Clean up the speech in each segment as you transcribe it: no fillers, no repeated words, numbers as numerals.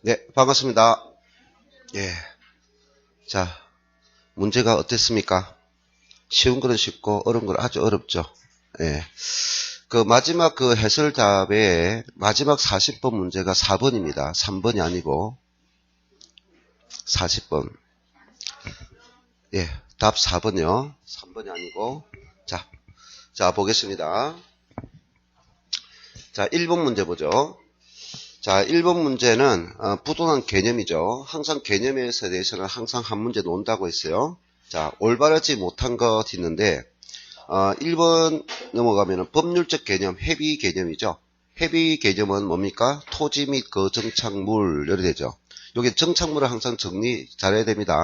네, 반갑습니다. 예. 자, 문제가 어땠습니까? 쉬운 거는 쉽고, 어려운 건 아주 어렵죠. 예. 그 마지막 그 해설답의 마지막 40번 문제가 4번입니다. 3번이 아니고, 40번. 예. 답 4번이요. 3번이 아니고, 자, 보겠습니다. 자, 1번 문제 보죠. 자, 1번 문제는 부동산 개념이죠. 항상 개념에 대해서는 항상 한 문제 논다고 했어요. 자, 올바르지 못한 것 있는데 1번 넘어가면 법률적 개념, 해비 개념이죠. 해비 개념은 뭡니까? 토지 및 그 정착물, 이렇게 되죠. 여기 정착물을 항상 정리 잘해야 됩니다.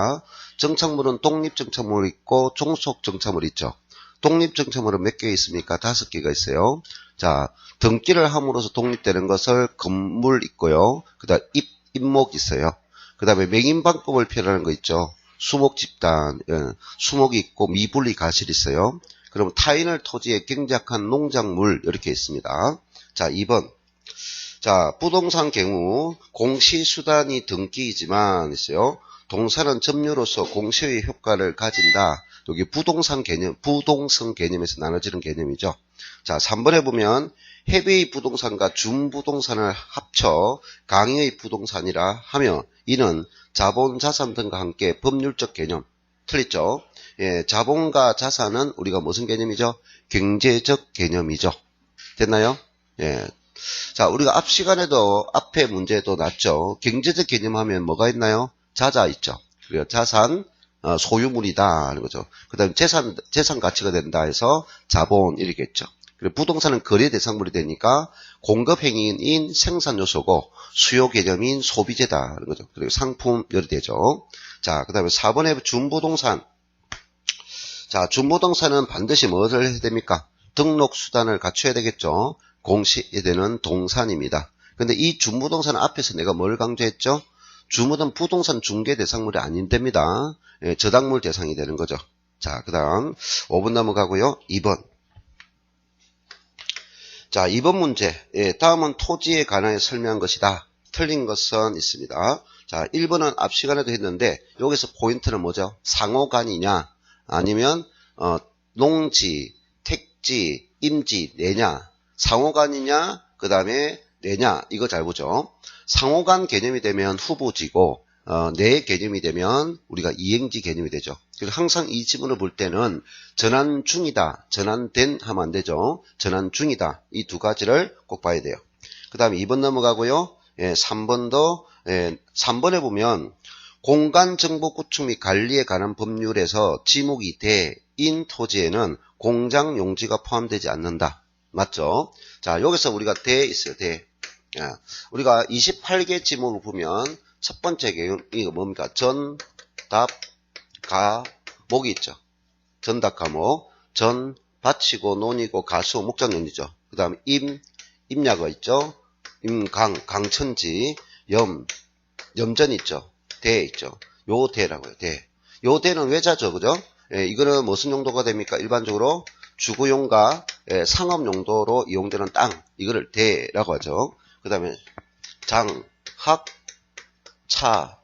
정착물은 독립정착물 있고 종속정착물 있죠. 독립정착물은 몇 개 있습니까? 5개가 있어요. 자, 등기를 함으로써 독립되는 것을 건물 있고요. 그 다음 입목 있어요. 그 다음에 맹인방법을 표현하는 거 있죠. 수목집단, 수목이 있고 미분리 가실 있어요. 그럼 타인을 토지에 경작한 농작물 이렇게 있습니다. 자, 2번. 자, 부동산 경우 공시수단이 등기이지만 있어요. 동사는 점유로서 공시의 효과를 가진다. 여기 부동산 개념, 부동성 개념에서 나눠지는 개념이죠. 자, 3번에 보면 해외의 부동산과 준부동산을 합쳐 강의의 부동산이라 하며 이는 자본, 자산 등과 함께 법률적 개념. 틀렸죠? 예, 자본과 자산은 우리가 무슨 개념이죠? 경제적 개념이죠. 됐나요? 예. 자, 우리가 앞 시간에도 앞에 문제도 났죠. 경제적 개념 하면 뭐가 있나요? 자자 있죠. 그리고 자산, 소유물이다 하는 거죠. 그 다음에 재산 가치가 된다 해서 자본 이렇겠죠. 그리고 부동산은 거래 대상물이 되니까 공급 행위인 생산 요소고 수요 개념인 소비재다 하는 거죠. 그리고 상품 열이 되죠. 자, 그 다음에 4번에 준부동산. 자, 준부동산은 반드시 뭐를 해야 됩니까? 등록 수단을 갖춰야 되겠죠. 공시에 되는 동산입니다. 근데 이 준부동산 앞에서 내가 뭘 강조했죠? 주무든 부동산 중개 대상물이 아닌답니다. 예, 저당물 대상이 되는 거죠. 자, 그 다음 5번 넘어가고요. 2번. 자, 2번 문제. 예, 다음은 토지에 관하여 설명한 것이다. 틀린 것은 있습니다. 자, 1번은 앞 시간에도 했는데 여기서 포인트는 뭐죠? 상호간이냐 아니면 농지, 택지, 임지, 내냐. 상호간이냐 그 다음에 내냐 이거 잘 보죠. 상호간 개념이 되면 후보지고 내 개념이 되면 우리가 이행지 개념이 되죠. 그래서 항상 이 지문을 볼 때는 전환 중이다, 전환된 하면 안 되죠. 전환 중이다. 이 두 가지를 꼭 봐야 돼요. 그 다음에 2번 넘어가고요. 예, 3번도 3번에 보면 공간정보 구축 및 관리에 관한 법률에서 지목이 대인 토지에는 공장 용지가 포함되지 않는다. 맞죠? 자, 여기서 우리가 대 있어요. 대. 야, 우리가 28개 지목을 보면 첫 번째 개념 이거 뭡니까? 전, 답, 가, 목이 있죠. 전답, 가목, 전, 바치고, 논이고, 가수, 목장 논이죠. 그 다음에 임야가 있죠. 임강, 강천지, 염전 있죠. 대 있죠. 요 대라고요. 대. 요 대는 외자죠. 그죠? 예, 이거는 무슨 용도가 됩니까? 일반적으로 주거용과 상업 용도로 이용되는 땅. 이거를 대라고 하죠. 그 다음에 장, 학, 차,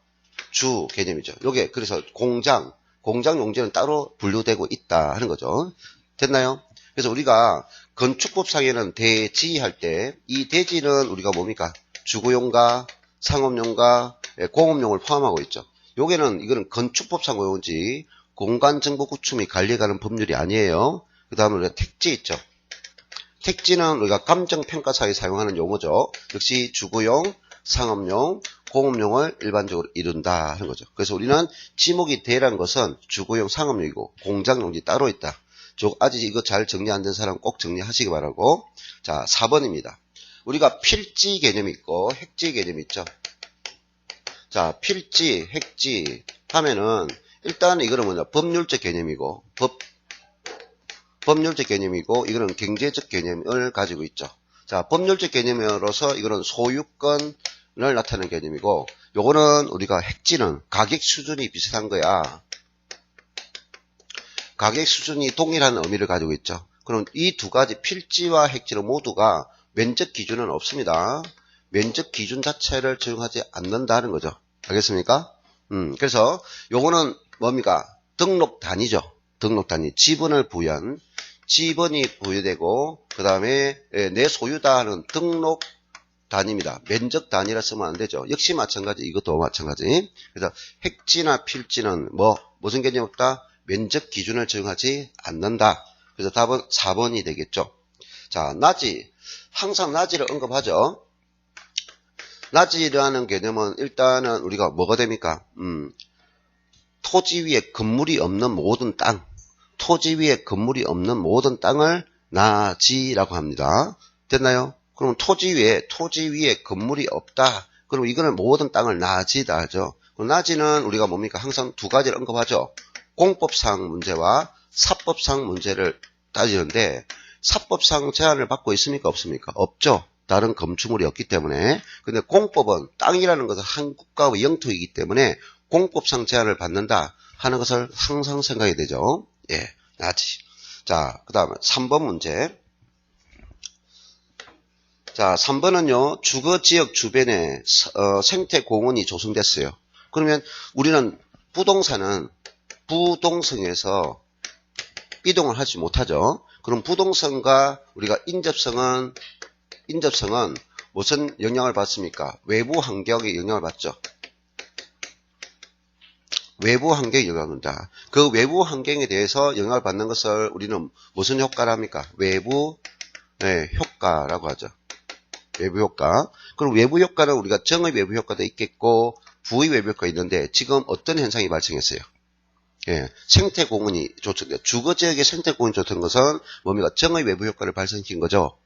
주 개념이죠. 요게 그래서 공장 용지는 따로 분류되고 있다 하는 거죠. 됐나요? 그래서 우리가 건축법상에는 대지 할 때 이 대지는 우리가 뭡니까? 주거용과 상업용과 공업용을 포함하고 있죠. 이거는 건축법상 오지 공간정보 구축 및 관리에 관한 법률이 아니에요. 그 다음에 우리가 택지 있죠. 택지는 우리가 감정평가사에 사용하는 용어죠. 역시 주거용, 상업용, 공업용을 일반적으로 이룬다 하는 거죠. 그래서 우리는 지목이 대란 것은 주거용, 상업용이고 공장용지 따로 있다. 아직 이거 잘 정리 안 된 사람 꼭 정리하시기 바라고. 자, 4번입니다. 우리가 필지 개념이 있고 핵지 개념이 있죠. 자, 필지, 핵지 하면은 일단 이거는 뭐냐? 법률적 개념이고 법률적 개념이고 이거는 경제적 개념을 가지고 있죠. 자, 법률적 개념으로서 이거는 소유권을 나타내는 개념이고 요거는 우리가 핵지는 가격 수준이 비슷한 거야. 가격 수준이 동일한 의미를 가지고 있죠. 그럼 이 두 가지 필지와 핵지는 모두가 면적 기준은 없습니다. 면적 기준 자체를 적용하지 않는다는 거죠. 알겠습니까? 그래서 요거는 뭡니까? 등록 단위죠. 등록 단위. 지분을 부여한, 지분이 부여되고, 그 다음에 내 소유다 하는 등록 단위입니다. 면적 단위라 쓰면 안 되죠. 역시 마찬가지, 이것도 마찬가지. 그래서 획지나 필지는 무슨 개념 없다? 면적 기준을 적용하지 않는다. 그래서 답은 4번이 되겠죠. 자, 나지. 항상 나지를 언급하죠. 나지라는 개념은 일단은 우리가 뭐가 됩니까? 토지 위에 건물이 없는 모든 땅, 토지 위에 건물이 없는 모든 땅을 나지라고 합니다. 됐나요? 그럼 토지 위에 건물이 없다. 그럼 이거는 모든 땅을 나지다 하죠. 그럼 나지는 우리가 뭡니까? 항상 두 가지를 언급하죠. 공법상 문제와 사법상 문제를 따지는데, 사법상 제한을 받고 있습니까? 없습니까? 없죠. 다른 건축물이 없기 때문에. 근데 공법은 땅이라는 것은 한 국가의 영토이기 때문에 공법상 제한을 받는다 하는 것을 항상 생각해야 되죠. 예, 나지. 자, 그 다음에 3번 문제. 자, 3번은요, 주거지역 주변에 생태공원이 조성됐어요. 그러면 우리는 부동성에서 이동을 하지 못하죠. 그럼 부동성과 우리가 인접성은 무슨 영향을 받습니까? 외부 환경에 영향을 받죠. 외부 환경에 영향을 받는다. 그 외부 환경에 대해서 영향을 받는 것을 우리는 무슨 효과를 합니까? 외부 효과라고 하죠. 외부 효과. 그럼 외부 효과는 우리가 정의 외부 효과도 있겠고 부의 외부 효과가 있는데 지금 어떤 현상이 발생했어요? 예, 생태공원이 조성돼. 주거지역의 생태공원이 조성된 것은 뭡니까? 정의 외부 효과를 발생시킨 거죠.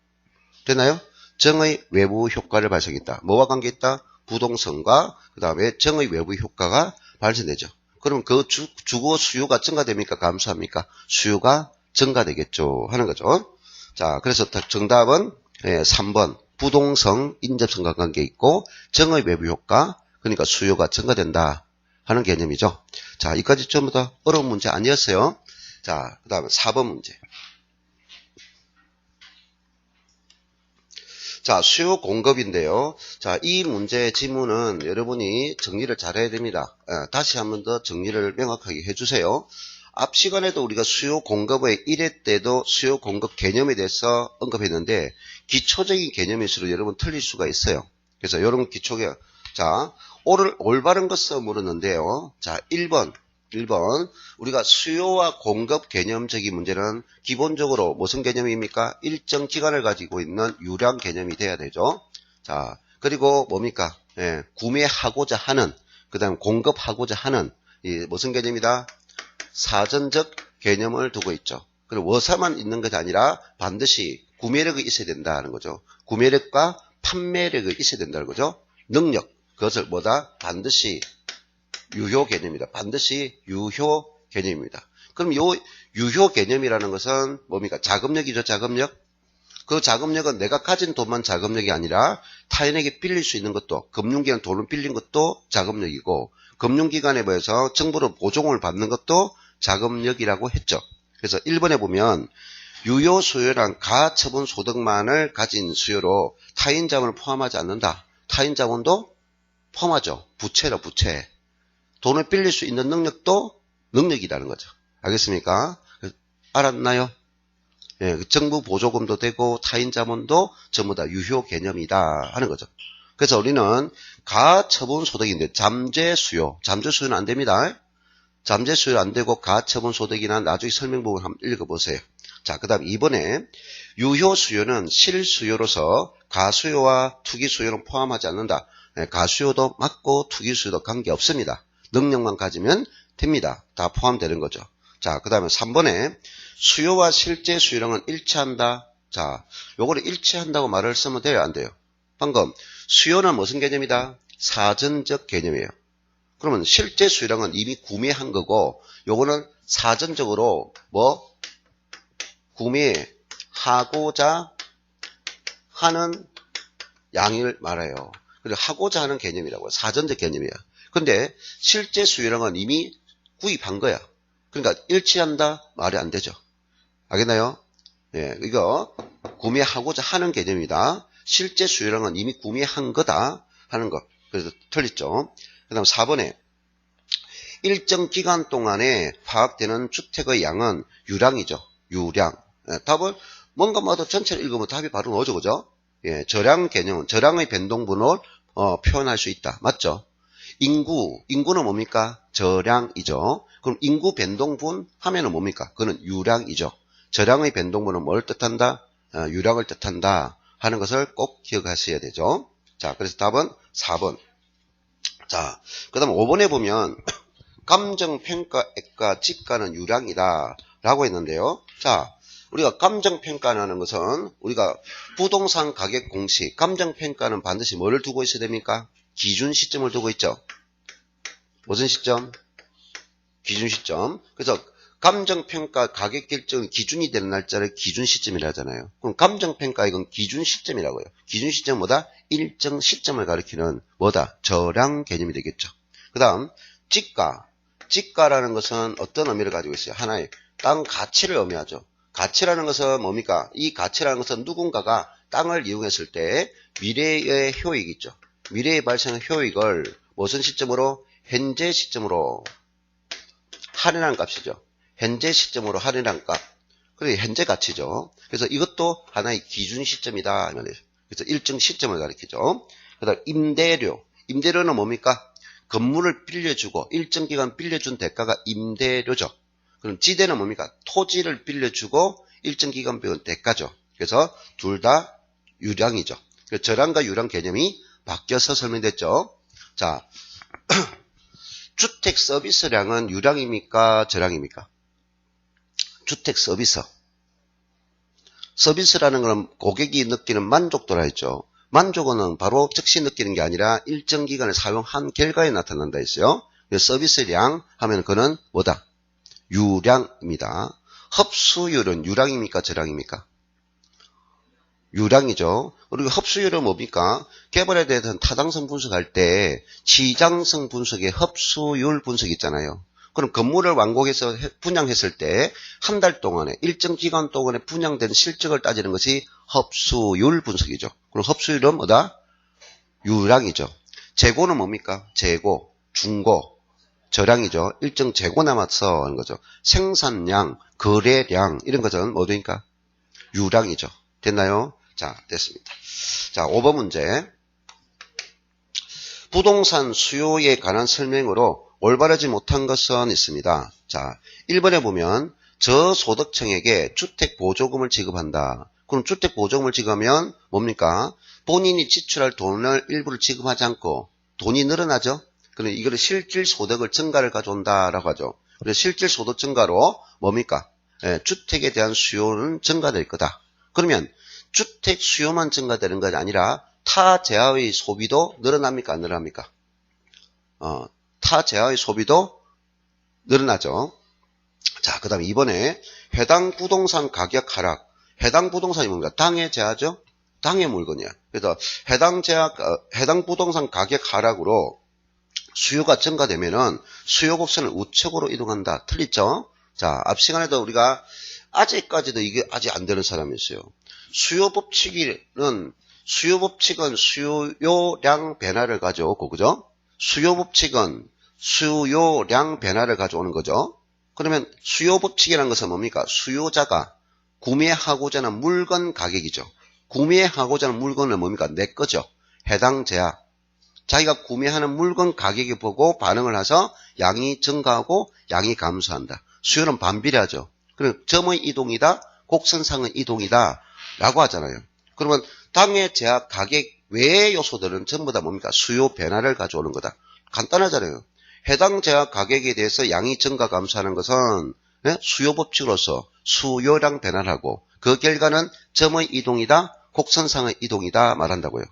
됐나요? 정의 외부 효과를 발생했다. 뭐와 관계있다? 부동성과 그 다음에 정의 외부 효과가 발생되죠. 그럼 그 주거 수요가 증가됩니까? 감소합니까? 수요가 증가되겠죠 하는 거죠. 자, 그래서 정답은 3번 부동성, 인접성과 관계있고 정의 외부 효과, 그러니까 수요가 증가된다 하는 개념이죠. 자, 여기까지 전부 다 어려운 문제 아니었어요. 자, 그 다음에 4번 문제. 자, 수요 공급인데요. 자, 이 문제의 지문은 여러분이 정리를 잘 해야 됩니다. 다시 한 번 더 정리를 명확하게 해주세요. 앞 시간에도 우리가 수요 공급의 1회 때도 수요 공급 개념에 대해서 언급했는데 기초적인 개념일수록 여러분 틀릴 수가 있어요. 그래서 이런 기초개, 자, 올바른 것을 물었는데요. 자, 1번 우리가 수요와 공급 개념적인 문제는 기본적으로 무슨 개념입니까? 일정 기간을 가지고 있는 유량 개념이 돼야 되죠. 자, 그리고 뭡니까? 구매하고자 하는, 그 다음 공급하고자 하는 무슨 개념이다? 사전적 개념을 두고 있죠. 그리고 워사만 있는 것이 아니라 반드시 구매력이 있어야 된다는 거죠. 구매력과 판매력이 있어야 된다는 거죠. 능력, 그것을 반드시 유효 개념이다. 반드시 유효 개념입니다. 그럼 요 유효 개념이라는 것은 뭡니까? 자금력이죠. 자금력. 그 자금력은 내가 가진 돈만 자금력이 아니라 타인에게 빌릴 수 있는 것도, 금융기관 돈을 빌린 것도 자금력이고, 금융기관에 비해서 정부로 보조금을 받는 것도 자금력이라고 했죠. 그래서 1번에 보면 유효 수요란 가처분 소득만을 가진 수요로 타인 자본을 포함하지 않는다. 타인 자본도 포함하죠. 부채로 부채. 돈을 빌릴 수 있는 능력도 능력이라는 거죠. 알겠습니까? 알았나요? 예, 정부 보조금도 되고 타인 자본도 전부 다 유효 개념이다 하는 거죠. 그래서 우리는 가처분 소득인데 잠재 수요는 안 됩니다. 잠재 수요 안 되고 가처분 소득이나 나중에 설명 부분 한번 읽어보세요. 자, 그 다음 2번에 유효 수요는 실수요로서 가수요와 투기수요는 포함하지 않는다. 가수요도 맞고 투기수요도 관계없습니다. 능력만 가지면 됩니다. 다 포함되는 거죠. 자, 그 다음에 3번에 수요와 실제 수요량은 일치한다. 자, 요거를 일치한다고 말을 쓰면 돼요? 안 돼요? 방금 수요는 무슨 개념이다? 사전적 개념이에요. 그러면 실제 수요량은 이미 구매한 거고 요거는 사전적으로 구매하고자 하는 양을 말해요. 그리고 하고자 하는 개념이라고요. 사전적 개념이에요. 근데 실제 수요량은 이미 구입한 거야. 그러니까 일치한다? 말이 안 되죠. 알겠나요? 예, 이거 구매하고자 하는 개념이다. 실제 수요량은 이미 구매한 거다 하는 거. 그래서 틀렸죠. 그 다음 4번에 일정 기간 동안에 파악되는 주택의 양은 유량이죠. 유량. 답을 뭔가 뭐도 전체를 읽으면 답이 바로 나오죠. 그죠? 예, 저량 개념은 저량의 변동분을 표현할 수 있다. 맞죠? 인구는 뭡니까? 저량이죠. 그럼 인구 변동분 하면은 뭡니까? 그거는 유량이죠. 저량의 변동분은 뭘 뜻한다? 유량을 뜻한다 하는 것을 꼭 기억하셔야 되죠. 자, 그래서 답은 4번. 자, 그 다음 5번에 보면 감정평가액과 지가는 유량이다 라고 했는데요. 자, 우리가 감정평가라는 것은 우리가 부동산 가격 공식, 감정평가는 반드시 뭐를 두고 있어야 됩니까? 기준 시점을 두고 있죠. 무슨 시점? 기준 시점. 그래서 감정평가 가격 결정 기준이 되는 날짜를 기준 시점이라 하잖아요. 그럼 감정평가액은 기준 시점이라고요. 기준 시점은 뭐다? 일정 시점을 가리키는 뭐다? 저량 개념이 되겠죠. 그 다음 지가. 지가라는 것은 어떤 의미를 가지고 있어요? 하나의 땅 가치를 의미하죠. 가치라는 것은 뭡니까? 이 가치라는 것은 누군가가 땅을 이용했을 때 미래의 효익이 있죠. 미래에 발생한 효익을 무슨 시점으로? 현재 시점으로 할인한 값이죠. 현재 시점으로 할인한 값. 그게 현재 가치죠. 그래서 이것도 하나의 기준 시점이다. 그래서 일정 시점을 가리키죠. 그 다음 임대료. 임대료는 뭡니까? 건물을 빌려주고 일정 기간 빌려준 대가가 임대료죠. 그럼 지대는 뭡니까? 토지를 빌려주고 일정 기간 빌려준 대가죠. 그래서 둘 다 유량이죠. 저량과 유량 개념이 바뀌어서 설명됐죠. 자, 주택 서비스량은 유량입니까? 저량입니까? 주택 서비스. 서비스라는 것은 고객이 느끼는 만족도라 했죠. 만족은 바로 즉시 느끼는 게 아니라 일정 기간을 사용한 결과에 나타난다 했어요. 서비스량 하면 그는 뭐다? 유량입니다. 흡수율은 유량입니까? 저량입니까? 유량이죠. 그리고 흡수율은 뭡니까? 개발에 대한 타당성 분석할 때 시장성 분석에 흡수율 분석이 있잖아요. 그럼 건물을 완공해서 분양했을 때 한 달 동안에 일정 기간 동안에 분양된 실적을 따지는 것이 흡수율 분석이죠. 그럼 흡수율은 뭐다? 유량이죠. 재고는 뭡니까? 재고, 중고, 저량이죠. 일정 재고 남아서 하는 거죠. 생산량, 거래량 이런 것은 뭐니까? 유량이죠. 됐나요? 자, 됐습니다. 자, 5번 문제. 부동산 수요에 관한 설명으로 올바르지 못한 것은 있습니다. 자, 1번에 보면 저소득층에게 주택보조금을 지급한다. 그럼 주택보조금을 지급하면 뭡니까? 본인이 지출할 돈을 일부를 지급하지 않고 돈이 늘어나죠? 그럼 이거를 실질소득을 증가를 가져온다라고 하죠. 그래서 실질소득 증가로 뭡니까? 주택에 대한 수요는 증가될 거다. 그러면 주택 수요만 증가되는 것이 아니라 타재화의 소비도 늘어납니까? 안 늘어납니까? 타재화의 소비도 늘어나죠. 자, 그 다음에 이번에 해당 부동산 가격 하락. 해당 부동산이 뭡니까? 당해 재화죠? 당해 물건이야. 그래서 해당 부동산 가격 하락으로 수요가 증가되면은 수요 곡선을 우측으로 이동한다. 틀리죠? 자, 앞 시간에도 우리가 아직까지도 이게 아직 안 되는 사람이 있어요. 수요 법칙은 수요량 변화를 가져오고, 그죠? 수요 법칙은 수요량 변화를 가져오는 거죠. 그러면 수요 법칙이라는 것은 뭡니까? 수요자가 구매하고자 하는 물건 가격이죠. 구매하고자 하는 물건은 뭡니까? 내 거죠. 해당 재화. 자기가 구매하는 물건 가격이 보고 반응을 해서 양이 증가하고 양이 감소한다. 수요는 반비례하죠. 그럼 점의 이동이다, 곡선상의 이동이다 라고 하잖아요. 그러면 당해 재화 가격 외의 요소들은 전부 다 뭡니까? 수요 변화를 가져오는 거다. 간단하잖아요. 해당 재화 가격에 대해서 양이 증가 감소하는 것은 수요 법칙으로서 수요량 변화를 하고 그 결과는 점의 이동이다, 곡선상의 이동이다 말한다고요.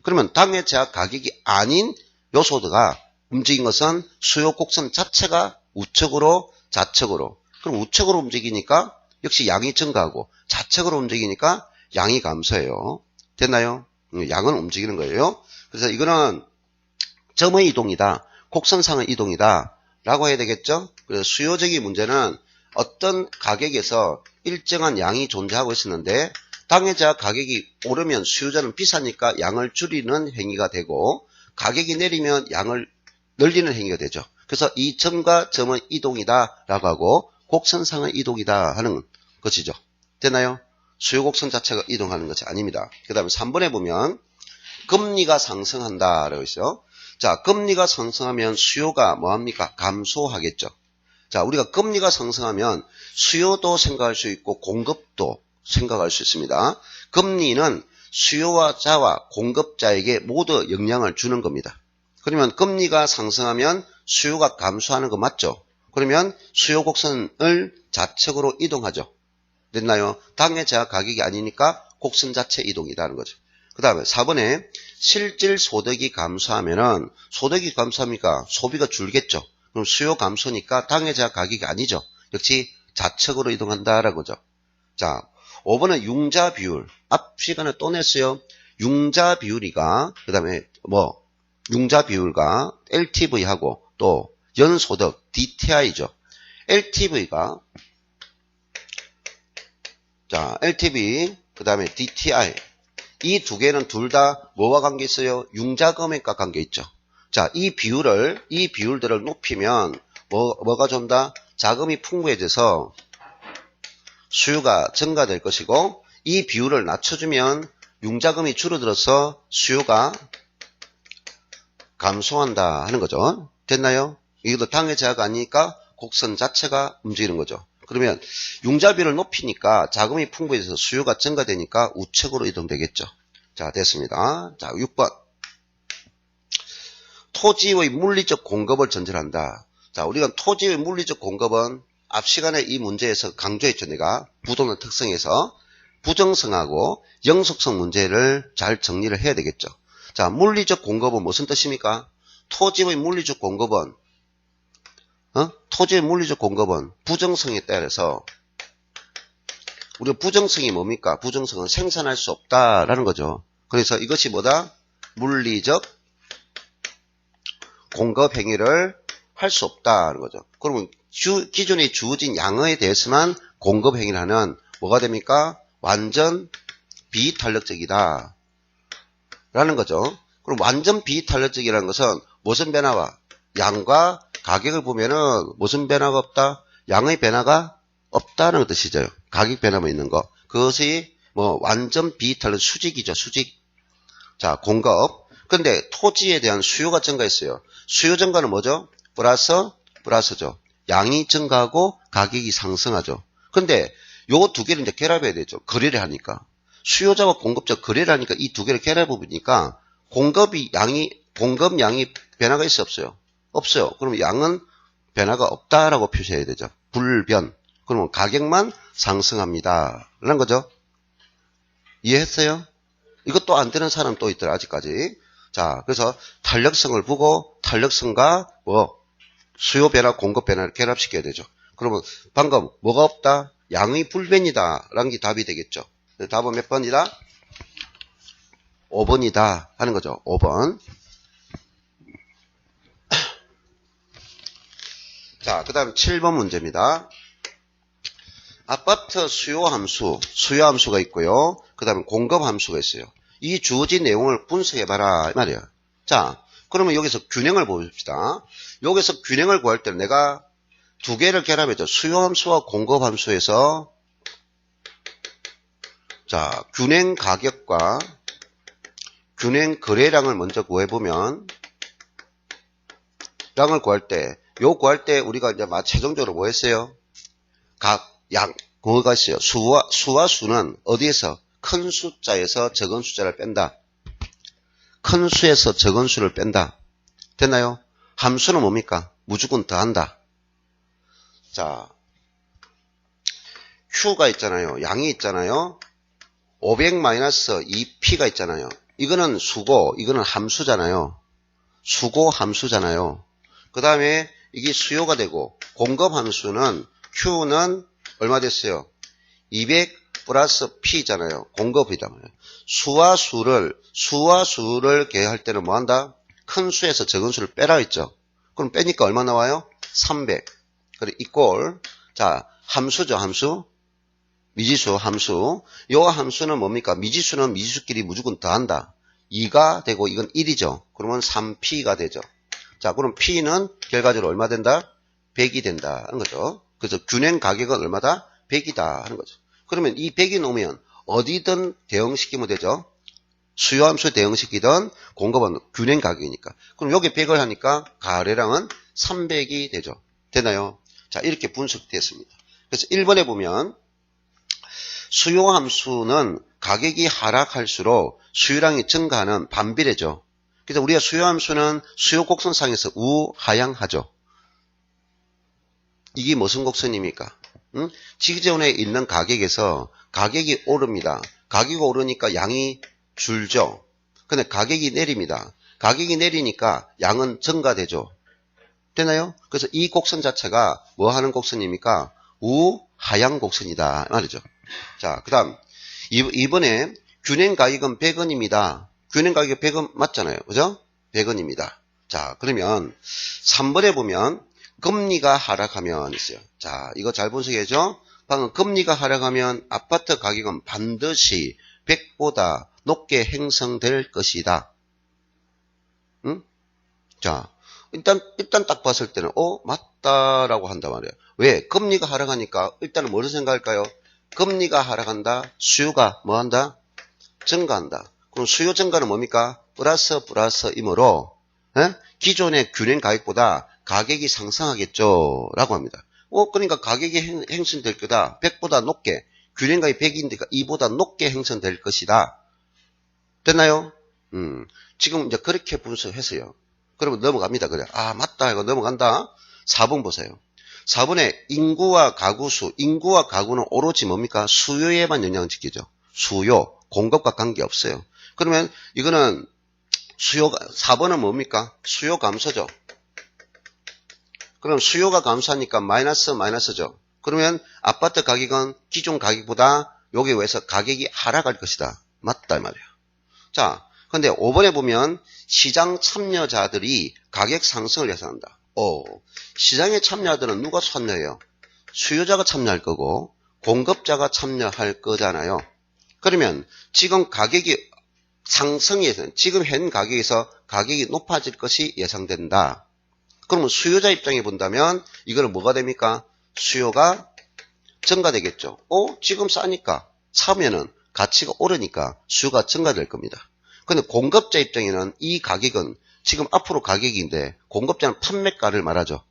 그러면 당해 재화 가격이 아닌 요소가 움직인 것은 수요 곡선 자체가 우측으로 좌측으로. 그럼 우측으로 움직이니까 역시 양이 증가하고 좌측으로 움직이니까 양이 감소해요. 됐나요? 양은 움직이는 거예요. 그래서 이거는 점의 이동이다, 곡선상의 이동이다 라고 해야 되겠죠. 그래서 수요적인 문제는 어떤 가격에서 일정한 양이 존재하고 있었는데 당해자 가격이 오르면 수요자는 비싸니까 양을 줄이는 행위가 되고 가격이 내리면 양을 늘리는 행위가 되죠. 그래서 이 점과 점은 이동이다 라고 하고 곡선상의 이동이다 하는 것이죠. 됐나요? 수요 곡선 자체가 이동하는 것이 아닙니다. 그 다음에 3번에 보면 금리가 상승한다 라고 있어요. 자, 금리가 상승하면 수요가 뭐합니까? 감소하겠죠. 자, 우리가 금리가 상승하면 수요도 생각할 수 있고 공급도 생각할 수 있습니다. 금리는 수요자와 공급자에게 모두 영향을 주는 겁니다. 그러면 금리가 상승하면 수요가 감소하는 거 맞죠? 그러면 수요 곡선을 좌측으로 이동하죠. 됐나요? 당해자 가격이 아니니까 곡선 자체 이동이라는 거죠. 그 다음에 4번에 실질 소득이 감소하면은 소득이 감소하니까 소비가 줄겠죠. 그럼 수요 감소니까 당해자 가격이 아니죠. 역시 좌측으로 이동한다라고 하죠. 자, 5번은 융자 비율. 앞 시간에 또 냈어요. 융자 비율이가 그 다음에 융자 비율과 LTV하고 또 연소득 DTI죠. LTV가 자, LTV 그 다음에 DTI 이 두 개는 둘 다 뭐와 관계 있어요? 융자 금액과 관계 있죠. 자, 이 비율들을 높이면 뭐가 좀 더 자금이 풍부해져서 수요가 증가될 것이고 이 비율을 낮춰주면 융자금이 줄어들어서 수요가 감소한다 하는 거죠. 됐나요? 이것도 당해자가 아니니까 곡선 자체가 움직이는 거죠. 그러면 융자비를 높이니까 자금이 풍부해져서 수요가 증가되니까 우측으로 이동되겠죠. 자, 됐습니다. 자, 6번. 토지의 물리적 공급을 전제한다. 자, 우리가 토지의 물리적 공급은 앞 시간에 이 문제에서 강조했죠. 내가 부동산 특성에서 부정성하고 영속성 문제를 잘 정리를 해야 되겠죠. 자, 물리적 공급은 무슨 뜻입니까? 토지의 물리적 공급은 토지의 물리적 공급은 부정성에 따라서 우리가 부정성이 뭡니까? 부정성은 생산할 수 없다라는 거죠. 그래서 이것이 뭐다? 물리적 공급 행위를 할 수 없다는 거죠. 그러면 기존에 주어진 양에 대해서만 공급 행위를 하는 뭐가 됩니까? 완전 비탄력적이다 라는 거죠. 그럼 완전 비탄력적이라는 것은 무슨 변화와 양과 가격을 보면은 무슨 변화가 없다? 양의 변화가 없다는 뜻이죠. 가격 변화만 있는 거. 그것이 완전 비탄력 수직이죠. 수직. 자, 공급. 근데 토지에 대한 수요가 증가했어요. 수요 증가는 뭐죠? 플러스죠. 양이 증가하고 가격이 상승하죠. 근데 요 두 개를 이제 결합해야 되죠. 거래를 하니까. 수요자와 공급자 거래를 하니까 이 두 개를 결합해 보니까 공급 양이 변화가 있어 없어요? 없어요. 그럼 양은 변화가 없다라고 표시해야 되죠. 불변. 그러면 가격만 상승합니다. 라는 거죠. 이해했어요? 이것도 안 되는 사람 또 있더라, 아직까지. 자, 그래서 탄력성을 보고 탄력성과 수요 변화, 공급 변화를 결합시켜야 되죠. 그러면 방금 뭐가 없다? 양의 불변이다. 라는 게 답이 되겠죠. 답은 몇 번이다? 5번이다. 하는 거죠. 5번. 자, 그 다음 7번 문제입니다. 아파트 수요 함수가 있고요. 그 다음에 공급 함수가 있어요. 이 주어진 내용을 분석해봐라. 이 말이에요. 자, 그러면 여기서 균형을 봅시다. 여기서 균형을 구할 때는 내가 두 개를 결합했죠. 수요 함수와 공급 함수에서 자, 균행 가격과 균행 거래량을 먼저 구해보면 량을 구할 때 우리가 이제 최종적으로 뭐 했어요? 뭐가 있어요? 수와 수는 어디에서? 큰 숫자에서 적은 숫자를 뺀다. 큰 수에서 적은 수를 뺀다. 됐나요? 함수는 뭡니까? 무조건 더한다. 자, Q가 있잖아요. 양이 있잖아요. 500-2P가 있잖아요. 이거는 수고, 이거는 함수잖아요. 수고 함수잖아요. 그 다음에 이게 수요가 되고 공급 함수는 Q는 얼마 됐어요? 200 플러스 P잖아요. 공급이다. 수와 수를 계할 때는 뭐 한다? 큰 수에서 적은 수를 빼라 했죠. 그럼 빼니까 얼마 나와요? 300. 그래, 이꼴. 자, 함수죠, 함수. 미지수 함수. 요 함수는 뭡니까? 미지수는 미지수끼리 무조건 더한다. 2가 되고 이건 1이죠. 그러면 3p가 되죠. 자, 그럼 p는 결과적으로 얼마 된다? 100이 된다 하는 거죠. 그래서 균행 가격은 얼마다? 100이다 하는 거죠. 그러면 이 100이 놓으면 어디든 대응시키면 되죠. 수요함수 대응시키던 공급은 균행 가격이니까. 그럼 여기 100을 하니까 가래량은 300이 되죠. 되나요? 자, 이렇게 분석됐습니다. 그래서 1번에 보면 수요함수는 가격이 하락할수록 수요량이 증가하는 반비례죠. 그래서 우리가 수요함수는 수요 곡선상에서 우하향하죠. 이게 무슨 곡선입니까? 응? 직전에 있는 가격에서 가격이 오릅니다. 가격이 오르니까 양이 줄죠. 근데 가격이 내립니다. 가격이 내리니까 양은 증가되죠. 되나요? 그래서 이 곡선 자체가 뭐 하는 곡선입니까? 우하향 곡선이다 말이죠. 자, 그 다음 이번에 균행 가격은 100원입니다. 균행 가격 100원 맞잖아요. 그죠? 100원입니다. 자, 그러면 3번에 보면 금리가 하락하면 있어요. 자, 이거 잘 분석해야죠. 방금 금리가 하락하면 아파트 가격은 반드시 100보다 높게 형성될 것이다. 응? 자, 일단 딱 봤을 때는 맞다라고 한단 말이에요. 왜? 금리가 하락하니까 일단은 뭐를 생각할까요? 금리가 하락한다. 수요가 뭐한다? 증가한다. 그럼 수요 증가는 뭡니까? 플러스이므로 기존의 균행 가격보다 가격이 상승하겠죠 라고 합니다. 그러니까 가격이 형성될 거다. 100보다 높게. 균행 가격이 100인데 2보다 높게 형성될 것이다. 됐나요? 지금 이제 그렇게 분석했어요. 그러면 넘어갑니다. 그래. 맞다. 이거 넘어간다. 4번 보세요. 4번에 인구와 가구수. 인구와 가구는 오로지 뭡니까? 수요에만 영향을 지키죠. 수요. 공급과 관계없어요. 그러면 이거는 수요가, 4번은 뭡니까? 수요 감소죠. 그럼 수요가 감소하니까 마이너스죠. 그러면 아파트 가격은 기존 가격보다 여기 위해서 가격이 하락할 것이다. 맞다 이 말이에요. 자, 근데 5번에 보면 시장 참여자들이 가격 상승을 예상한다. 시장에 참여자들은 누가 참여해요? 수요자가 참여할 거고 공급자가 참여할 거잖아요. 그러면 지금 가격이 상승해서 지금 현 가격에서 가격이 높아질 것이 예상된다. 그러면 수요자 입장에 본다면 이거는 뭐가 됩니까? 수요가 증가되겠죠. 지금 싸니까 사면은 가치가 오르니까 수요가 증가될 겁니다. 근데 공급자 입장에는 이 가격은 지금 앞으로 가격인데 공급자는 판매가를 말하죠.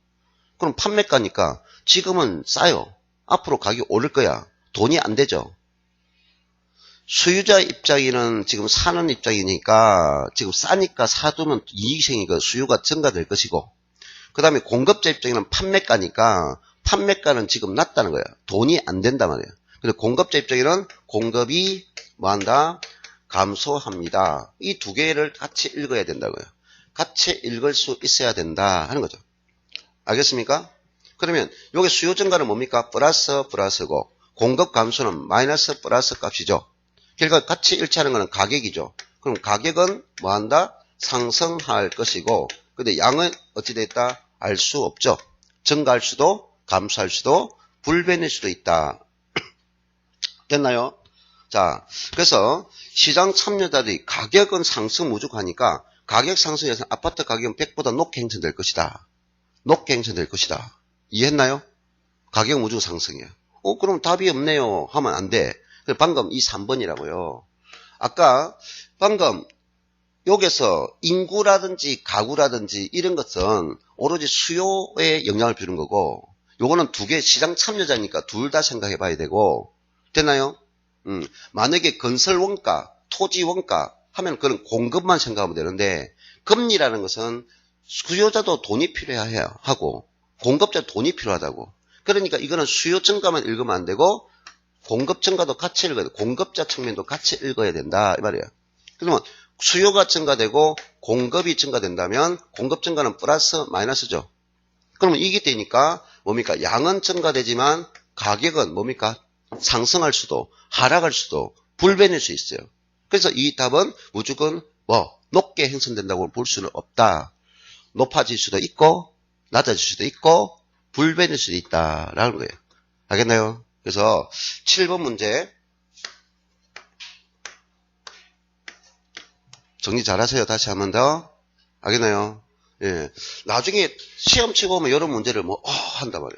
그럼 판매가니까 지금은 싸요. 앞으로 가격이 오를 거야. 돈이 안 되죠. 수요자 입장에는 지금 사는 입장이니까 지금 싸니까 사두면 이익이 생기니까 수요가 증가될 것이고 그 다음에 공급자 입장에는 판매가니까 판매가는 지금 낮다는 거예요. 돈이 안 된단 말이에요. 근데 공급자 입장에는 공급이 뭐한다? 감소합니다. 이 두 개를 같이 읽어야 된다고요. 같이 읽을 수 있어야 된다 하는 거죠. 알겠습니까? 그러면 여기 수요 증가는 뭡니까? 플러스고 공급 감소는 마이너스 플러스 값이죠. 결과 같이 일치하는 것은 가격이죠. 그럼 가격은 뭐한다? 상승할 것이고 근데 양은 어찌 됐다? 알 수 없죠. 증가할 수도 감소할 수도 불변일 수도 있다. 됐나요? 자, 그래서 시장 참여자들이 가격은 상승 무조건하니까 가격 상승에서 아파트 가격은 100보다 높게 형성될 것이다. 높게 형성될 것이다. 이해했나요? 가격 무조건 상승이에요. 그럼 답이 없네요. 하면 안 돼. 방금 이 3번이라고요. 아까 방금 여기서 인구라든지 가구라든지 이런 것은 오로지 수요에 영향을 주는 거고 요거는 두 개 시장 참여자니까 둘 다 생각해 봐야 되고 됐나요? 만약에 건설 원가, 토지 원가 하면 그런 공급만 생각하면 되는데 금리라는 것은 수요자도 돈이 필요해야 하고 공급자 돈이 필요하다고. 그러니까 이거는 수요 증가만 읽으면 안 되고 공급 증가도 같이 읽어야 돼. 공급자 측면도 같이 읽어야 된다 이 말이에요. 그러면 수요가 증가되고 공급이 증가된다면 공급 증가는 플러스 마이너스죠. 그러면 이게 되니까 뭡니까? 양은 증가되지만 가격은 뭡니까? 상승할 수도 하락할 수도 불변일 수 있어요. 그래서 이 답은 무조건 높게 형성된다고 볼 수는 없다. 높아질 수도 있고 낮아질 수도 있고 불변일 수도 있다라는 거예요. 알겠나요? 그래서 7번 문제 정리 잘하세요. 다시 한 번 더. 알겠나요? 예. 나중에 시험 치고 오면 이런 문제를 한단 말이에요.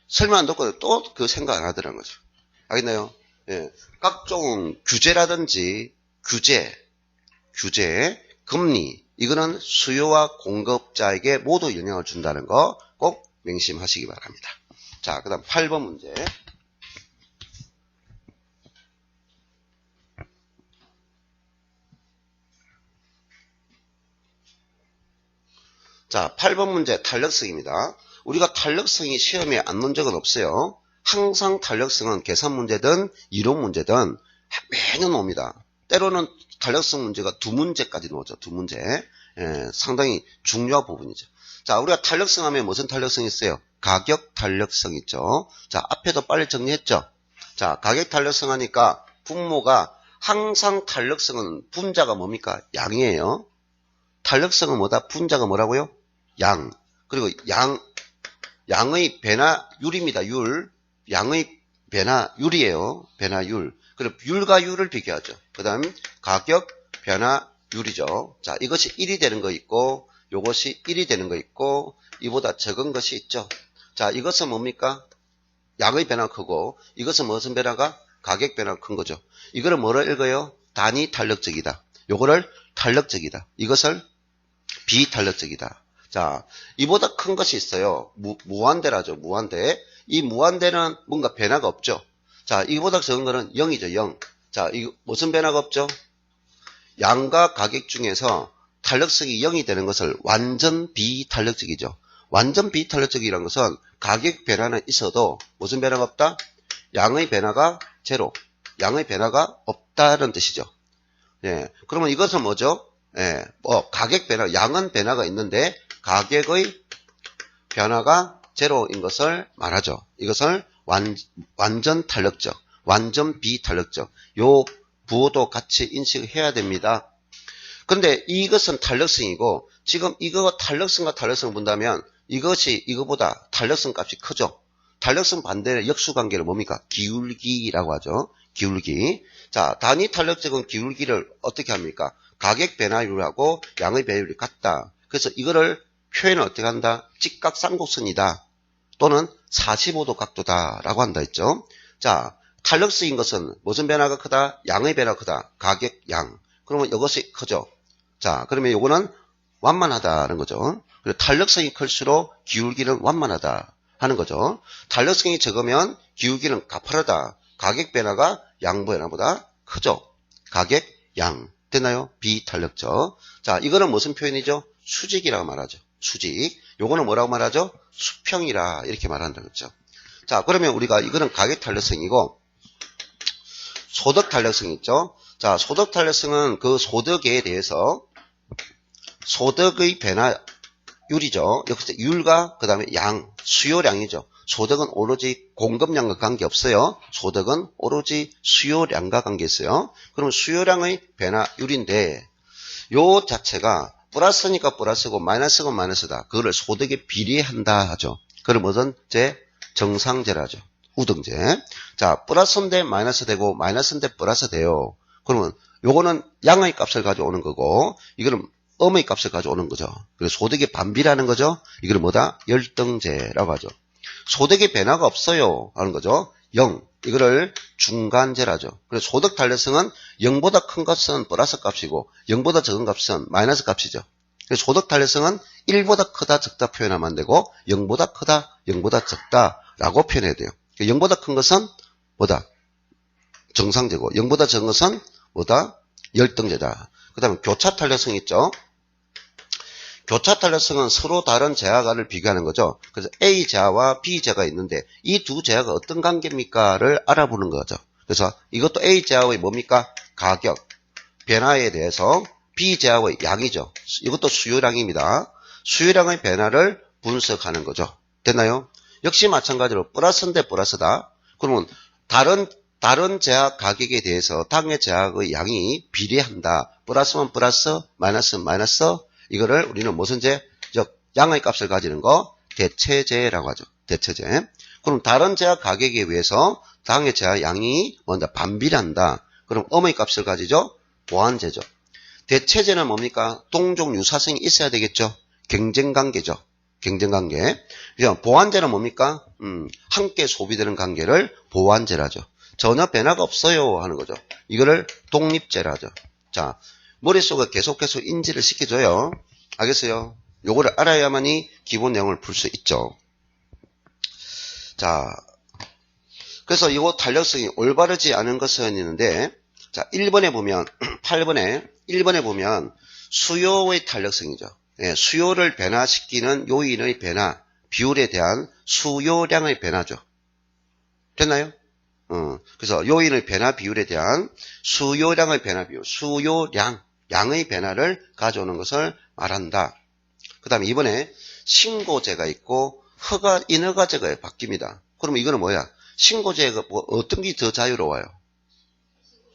설명 안 듣고 또 그 생각 안 하더라는 거죠. 알겠나요? 예. 각종 규제라든지 규제, 금리, 이거는 수요와 공급자에게 모두 영향을 준다는 거 꼭 명심하시기 바랍니다. 자, 그 다음 8번 문제. 자, 8번 문제 탄력성입니다. 우리가 탄력성이 시험에 안 놓은 적은 없어요. 항상 탄력성은 계산 문제든 이론 문제든 매년 옵니다. 때로는 탄력성 문제가 2문제까지 나오죠. 2문제. 예, 상당히 중요한 부분이죠. 자, 우리가 탄력성 하면 무슨 탄력성이 있어요? 가격 탄력성 있죠. 자, 앞에도 빨리 정리했죠. 자, 가격 탄력성 하니까 분모가 항상 탄력성은 분자가 뭡니까? 양이에요. 탄력성은 뭐다? 분자가 뭐라고요? 양. 그리고 양의 변화율입니다. 율. 양의 변화율이에요. 변화율. 그리고 율과 율을 비교하죠. 그 다음 가격 변화율이죠. 자, 이것이 1이 되는 거 있고 이것이 1이 되는 거 있고 이보다 적은 것이 있죠. 자, 이것은 뭡니까? 양의 변화가 크고 이것은 무슨 변화가? 가격 변화가 큰 거죠. 이거를 뭐로 읽어요? 단위 탄력적이다. 요거를 탄력적이다. 이것을 비탄력적이다. 자, 이보다 큰 것이 있어요. 무한대라죠. 무한대. 이 무한대는 뭔가 변화가 없죠. 자, 이보다 적은 거는 0이죠. 0. 자, 이거 무슨 변화가 없죠? 양과 가격 중에서 탄력성이 0이 되는 것을 완전 비탄력적이죠. 완전 비탄력적이라는 것은 가격 변화는 있어도 무슨 변화가 없다? 양의 변화가 제로. 양의 변화가 없다는 뜻이죠. 예. 그러면 이것은 뭐죠? 예. 가격 변화, 양은 변화가 있는데 가격의 변화가 제로인 것을 말하죠. 이것을 완전 탄력적, 완전 비탄력적. 요 부호도 같이 인식해야 됩니다. 근데 이것은 탄력성이고 지금 이거 탄력성과 탄력성을 본다면 이것이 이거보다 탄력성 값이 크죠. 탄력성 반대의 역수관계를 뭡니까? 기울기라고 하죠. 기울기. 자, 단위 탄력적인 기울기를 어떻게 합니까? 가격 변화율하고 양의 변화율이 같다. 그래서 이거를 표현을 어떻게 한다? 직각삼각선이다. 또는 45도 각도다 라고 한다 했죠. 자, 탄력성인 것은 무슨 변화가 크다? 양의 변화가 크다. 가격, 양. 그러면 이것이 크죠. 자, 그러면 이거는 완만하다는 거죠. 그리고 탄력성이 클수록 기울기는 완만하다 하는 거죠. 탄력성이 적으면 기울기는 가파르다. 가격 변화가 양 변화보다 크죠. 가격, 양. 됐나요? 비탄력적. 자, 이거는 무슨 표현이죠? 수직이라고 말하죠. 수직. 요거는 뭐라고 말하죠? 수평이라 이렇게 말한다는 거죠. 자, 그러면 우리가 이거는 가격 탄력성이고 소득 탄력성이 있죠. 자, 소득 탄력성은 그 소득에 대해서 소득의 변화율이죠. 여기서 율과 그 다음에 양, 수요량이죠. 소득은 오로지 공급량과 관계없어요. 소득은 오로지 수요량과 관계있어요. 그럼 수요량의 변화율인데 요 자체가 플러스니까 플러스고 마이너스고 마이너스다. 그거를 소득에 비례한다 하죠. 그걸 무슨 제? 정상제라 하죠. 우등제. 자, 플러스인데 마이너스 되고 마이너스인데 플러스 돼요. 그러면 요거는 양의 값을 가져오는 거고 이거는 음의 값을 가져오는 거죠. 그래서 소득의 반비라는 거죠. 이걸 뭐다? 열등제라고 하죠. 소득의 변화가 없어요 하는 거죠. 0. 이거를 중간제라죠. 그래서 소득 탄력성은 0보다 큰 값은 플러스 값이고 0보다 적은 값은 마이너스 값이죠. 그래서 소득 탄력성은 1보다 크다 적다 표현하면 안 되고 0보다 크다 0보다 적다라고 표현해야 돼요. 0보다 큰 것은 뭐다? 정상제고 0보다 적은 것은 뭐다? 열등제다. 그 다음에 교차 탄력성 있죠. 교차 탄력성은 서로 다른 제하가를 비교하는 거죠. 그래서 A 제하와 B 제하가 있는데 이 두 제하가 어떤 관계입니까를 알아보는 거죠. 그래서 이것도 A 제하의 뭡니까? 가격, 변화에 대해서 B 제하의 양이죠. 이것도 수요량입니다. 수요량의 변화를 분석하는 거죠. 됐나요? 역시 마찬가지로 플러스인데 플러스다. 그러면 다른 제약 가격에 대해서 당의 제약의 양이 비례한다. 플러스면 플러스, 마이너스는 마이너스. 이거를 우리는 무슨 제? 즉 양의 값을 가지는 거 대체제라고 하죠. 대체제. 그럼 다른 제약 가격에 비해서 당의 제약 양이 먼저 반비례한다. 그럼 어머니 값을 가지죠? 보완제죠. 대체제는 뭡니까? 동종 유사성이 있어야 되겠죠? 경쟁관계죠. 경쟁관계. 보완제는 뭡니까? 함께 소비되는 관계를 보완제라죠. 전혀 변화가 없어요 하는 거죠. 이거를 독립제라죠. 자, 머릿속에 계속해서 인지를 시켜줘요. 알겠어요? 요거를 알아야만이 기본 내용을 풀 수 있죠. 자, 그래서 이거 탄력성이 올바르지 않은 것은 있는데, 자, 1번에 보면, 1번에 보면 수요의 탄력성이죠. 예, 수요를 변화시키는 요인의 변화, 비율에 대한 수요량의 변화죠. 됐나요? 그래서 요인의 변화 비율에 대한 수요량의 변화 비율, 수요량, 양의 변화를 가져오는 것을 말한다. 그 다음에 이번에 신고제가 있고 인허가제가 바뀝니다. 그러면 이거는 뭐야? 신고제가 어떤 게 더 자유로워요?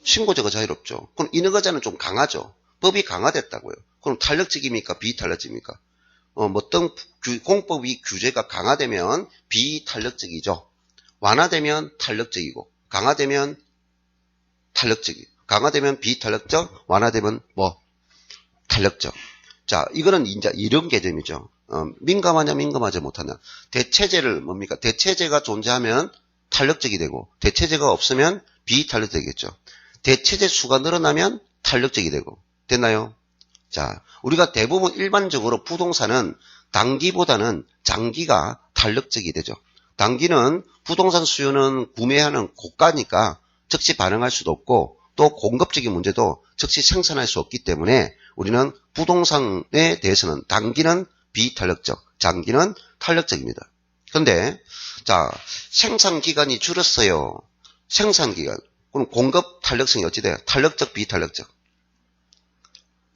신고제가 자유롭죠. 그럼 인허가제는 좀 강하죠. 법이 강화됐다고요. 그럼 탄력적입니까? 비탄력적입니까? 어떤 공법이 규제가 강화되면 비탄력적이죠. 완화되면 탄력적이고, 강화되면 탄력적이고, 강화되면 비탄력적, 완화되면 탄력적. 자, 이거는 이제 이런 개념이죠. 민감하냐, 민감하지 못하냐. 대체제를 뭡니까? 대체제가 존재하면 탄력적이 되고, 대체제가 없으면 비탄력적이겠죠. 대체제 수가 늘어나면 탄력적이 되고, 됐나요? 자, 우리가 대부분 일반적으로 부동산은 단기보다는 장기가 탄력적이 되죠. 단기는 부동산 수요는 구매하는 고가니까 즉시 반응할 수도 없고 또 공급적인 문제도 즉시 생산할 수 없기 때문에 우리는 부동산에 대해서는 단기는 비탄력적, 장기는 탄력적입니다. 그런데 자, 생산기간이 줄었어요. 생산기간. 그럼 공급 탄력성이 어찌 돼요? 탄력적, 비탄력적.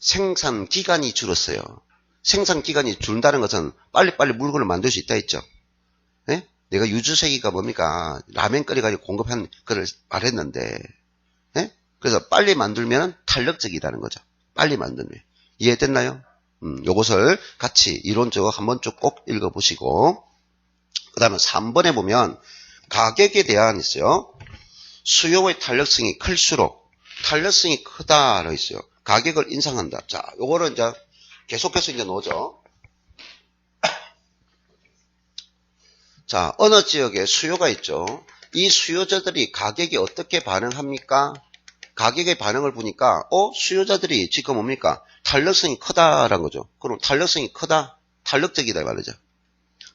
생산기간이 줄었어요. 생산기간이 줄다는 것은 빨리빨리 물건을 만들 수 있다 했죠. 네? 내가 유주세기가 뭡니까? 라면 끓여가지고 공급한 거를 말했는데, 네? 그래서 빨리 만들면 탄력적이라는 거죠. 빨리 만들면. 이해됐나요? 요것을 같이 이론적으로 한번 쭉 꼭 읽어보시고, 그 다음에 3번에 보면 가격에 대한 있어요. 수요의 탄력성이 클수록 탄력성이 크다라고 있어요. 가격을 인상한다. 자, 요거를 이제 계속해서 이제 넣어줘. 자, 어느 지역에 수요가 있죠. 이 수요자들이 가격에 어떻게 반응합니까? 가격의 반응을 보니까, 수요자들이 지금 뭡니까? 탄력성이 크다라는 거죠. 그럼 탄력성이 크다? 탄력적이다 말이죠.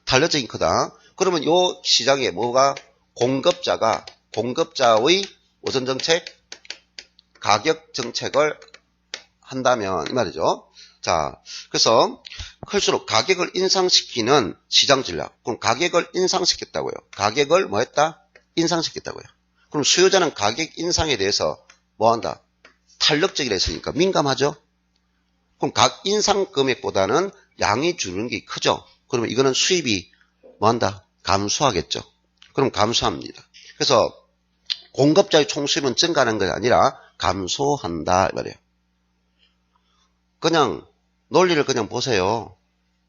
탄력적이 크다. 그러면 요 시장에 뭐가 공급자의 우선 정책, 가격 정책을 한다면 이 말이죠. 자, 그래서 클수록 가격을 인상시키는 시장 전략. 그럼 가격을 인상시켰다고요. 가격을 뭐 했다? 인상시켰다고요. 그럼 수요자는 가격 인상에 대해서 뭐 한다? 탄력적이라 했으니까 민감하죠. 그럼 각 인상 금액보다는 양이 줄는 게 크죠. 그러면 이거는 수입이 뭐 한다? 감소하겠죠. 그럼 감소합니다. 그래서 공급자의 총수입은 증가하는 것이 아니라 감소한다 이 말이에요. 그냥 논리를 그냥 보세요.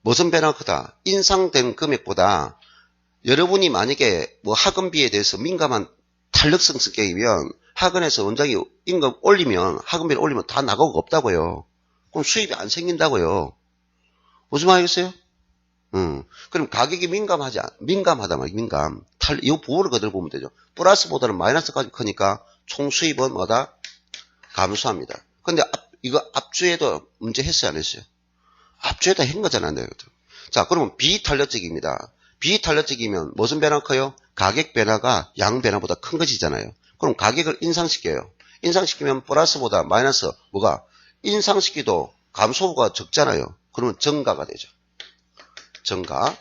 무슨 변화가 크다? 인상된 금액보다 여러분이 만약에 뭐 학원비에 대해서 민감한 탄력성 성격이면 학원에서 원장이 임금 올리면 학원비를 올리면 다 나가고 없다고요. 그럼 수입이 안 생긴다고요. 무슨 말이겠어요? 그럼 가격이 민감하다 말이에요. 민감. 이 부호를 그대로 보면 되죠. 플러스보다는 마이너스까지 크니까 총 수입은 뭐다? 감소합니다. 근데 이거 앞주에도 문제 했어요, 안 했어요? 앞주에도 한 거잖아요. 자, 그러면 비탄력적입니다. 비탄력적이면 무슨 변화가 커요? 가격 변화가 양 변화보다 큰 것이잖아요. 그럼 가격을 인상시켜요. 인상시키면 플러스보다 마이너스 뭐가? 인상시키도 감소가 적잖아요. 그러면 증가가 되죠. 증가.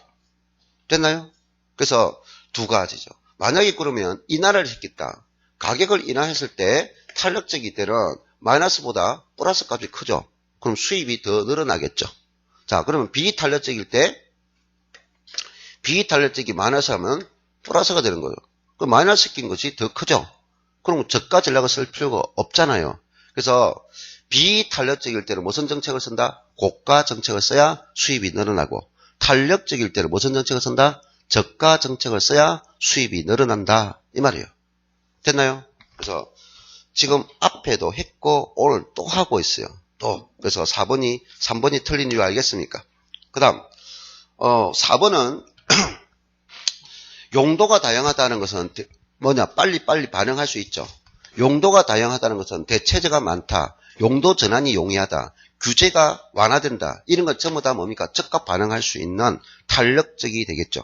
됐나요? 그래서 두 가지죠. 만약에 그러면 인하를 시켰다. 가격을 인하했을 때 탄력적이 때는 마이너스보다 플러스값이 크죠. 그럼 수입이 더 늘어나겠죠. 자, 그러면 비탄력적일 때 비탄력적이 마이너스 하면 플러스가 되는 거예요. 그 마이너스 시킨 것이 더 크죠. 그럼 저가 전략을 쓸 필요가 없잖아요. 그래서 비탄력적일 때는 무슨 정책을 쓴다? 고가 정책을 써야 수입이 늘어나고 탄력적일 때는 무슨 정책을 쓴다? 저가 정책을 써야 수입이 늘어난다. 이 말이에요. 됐나요? 그래서 지금 앞에도 했고 오늘 또 하고 있어요. 또 그래서 3번이 틀린 이유 알겠습니까? 그 다음 4번은 용도가 다양하다는 것은 뭐냐? 빨리 반영할 수 있죠. 용도가 다양하다는 것은 대체제가 많다. 용도 전환이 용이하다. 규제가 완화된다. 이런 것 전부 다 뭡니까? 즉각 반응할 수 있는 탄력적이 되겠죠.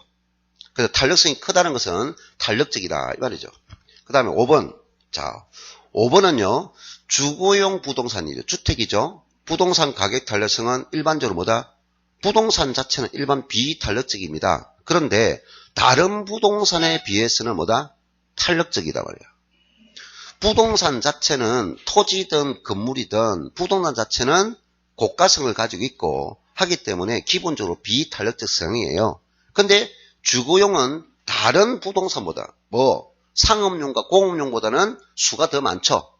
그래서 탄력성이 크다는 것은 탄력적이다. 이 말이죠. 그 다음에 5번. 자, 5번은요. 주거용 부동산이죠. 주택이죠. 부동산 가격 탄력성은 일반적으로 뭐다? 부동산 자체는 일반 비탄력적입니다. 그런데 다른 부동산에 비해서는 뭐다? 탄력적이다 말이야. 부동산 자체는 토지든 건물이든 부동산 자체는 고가성을 가지고 있고 하기 때문에 기본적으로 비탄력적 성이에요. 근데 주거용은 다른 부동산보다 상업용과 공업용보다는 수가 더 많죠.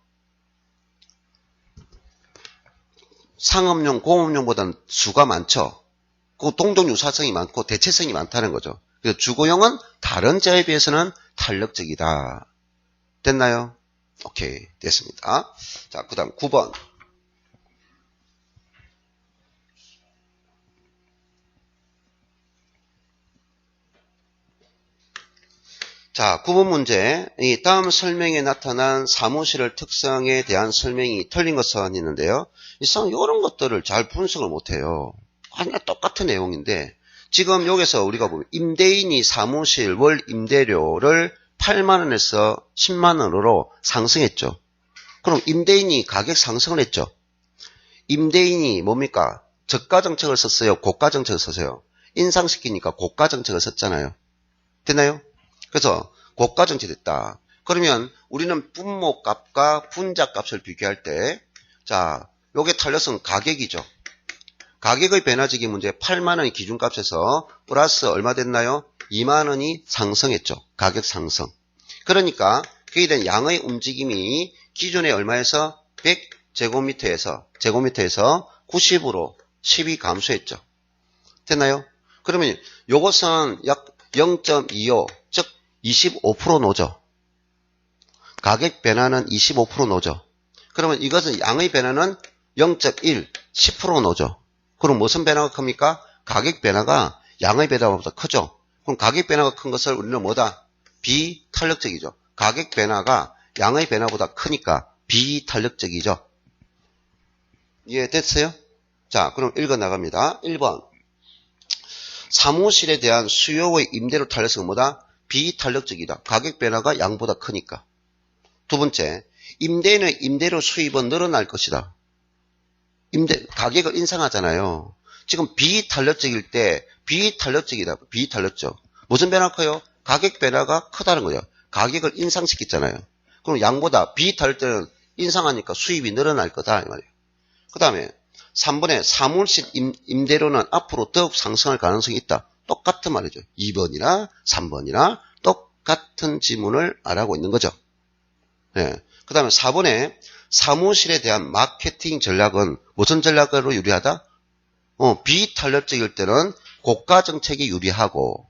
상업용, 공업용보다는 수가 많죠. 그 동종 유사성이 많고 대체성이 많다는 거죠. 그래서 주거용은 다른 자에 비해서는 탄력적이다. 됐나요? 오케이, 됐습니다. 자, 그 다음 9번. 자, 9번 문제. 이 다음 설명에 나타난 사무실의 특성에 대한 설명이 틀린 것은 있는데요. 이런 것들을 잘 분석을 못해요. 그냥 똑같은 내용인데, 지금 여기서 우리가 보면 임대인이 사무실 월 임대료를 8만원에서 10만원으로 상승했죠. 그럼 임대인이 가격 상승을 했죠. 임대인이 뭡니까? 저가 정책을 썼어요? 고가 정책을 썼어요? 인상시키니까 고가 정책을 썼잖아요. 됐나요? 그래서 고가 정책이 됐다. 그러면 우리는 분모값과 분자값을 비교할 때, 자, 요게 탄력성 가격이죠. 가격의 변화지기 문제 8만원이 기준값에서 플러스 얼마 됐나요? 2만원이 상승했죠. 가격 상승. 그러니까 그에 대한 양의 움직임이 기존에 얼마에서 100제곱미터에서 90으로 10이 감소했죠. 됐나요? 그러면 요것은 약 0.25, 즉 25% 노죠. 가격 변화는 25% 노죠. 그러면 이것은 양의 변화는 0.1, 10% 노죠. 그럼 무슨 변화가 큽니까? 가격 변화가 양의 변화보다 크죠. 그럼 가격 변화가 큰 것을 우리는 뭐다? 비탄력적이죠. 가격 변화가 양의 변화보다 크니까 비탄력적이죠. 이해됐어요? 자, 그럼 읽어 나갑니다. 1번. 사무실에 대한 수요의 임대료 탄력성은 뭐다? 비탄력적이다. 가격 변화가 양보다 크니까. 두 번째, 임대인의 임대료 수입은 늘어날 것이다. 가격을 인상하잖아요. 지금 비탄력적일 때 비탄력적이다. 비탄력적. 무슨 변화가 커요? 가격 변화가 크다는 거죠. 가격을 인상시켰잖아요. 그럼 양보다 비탄력적은 인상하니까 수입이 늘어날 거다. 이 말이에요. 그 다음에 3번에 사무실 임대료는 앞으로 더욱 상승할 가능성이 있다. 똑같은 말이죠. 2번이나 3번이나 똑같은 지문을 알아고 있는 거죠. 네. 그 다음에 4번에 사무실에 대한 마케팅 전략은 무슨 전략으로 유리하다? 비탄력적일 때는 고가 정책이 유리하고,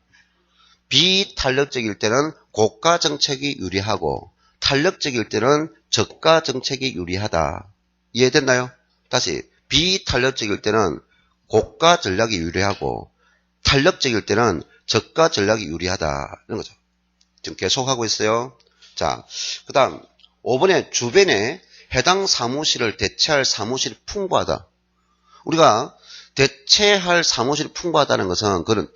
비탄력적일 때는 고가 정책이 유리하고, 탄력적일 때는 저가 정책이 유리하다. 이해됐나요? 다시, 비탄력적일 때는 고가 전략이 유리하고, 탄력적일 때는 저가 전략이 유리하다. 이런 거죠. 지금 계속하고 있어요. 자, 그 다음 5번에 주변에 해당 사무실을 대체할 사무실이 풍부하다. 우리가 대체할 사무실이 풍부하다는 것은 그런